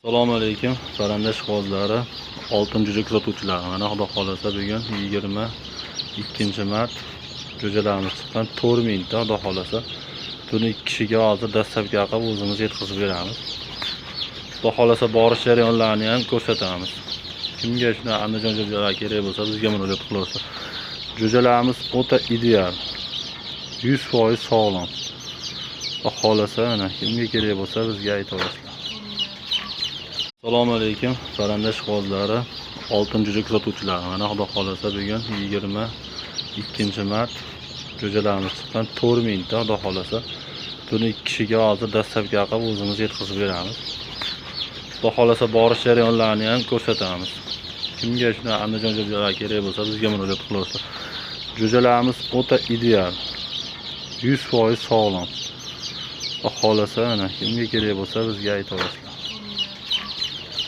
Assalomu alaykum, parandash qozlari, oltin jo'ja kuzatuvchilari. Mana xudo xolasa bugun 22-mart jo'jalarimiz chiqqan 4 mingta xudo xolasa. Buni 2 kishiga hozir dastlabki qilib o'zimiz yetkazib beramiz. Xudo xolasa borish jarayonlarini ham ko'rsatamiz. Kimga shuna Andijon jo'jalari kerak bo'lsa, bizga murojaat qilaversa. Jo'jalarimiz o'ta ideal. 100% sog'lom. Xudo xolasa mana kimga kerak bo'lsa bizga aytaverasizlar. Assalomu alaykum, parandash qozlari, oltin jo'ja kuzatuvchilari. Mana xudo xolasa bugun 22-mart jo'jalarimiz chiqqan 4 mingta xudo xolasa. Buni 2 kishiga hozir dastlabki qilib o'zimiz yetkazib beramiz. Xudo xolasa borish jarayonlarini ham ko'rsatamiz. Kimga shuna Andijon jo'jalari kerak bo'lsa, bizga murojaat qilaversa. Jo'jalarimiz o'ta ideal. 100% sog'lom. Xudo xolasa mana kimga kerak bo'lsa bizga aytaverasizlar.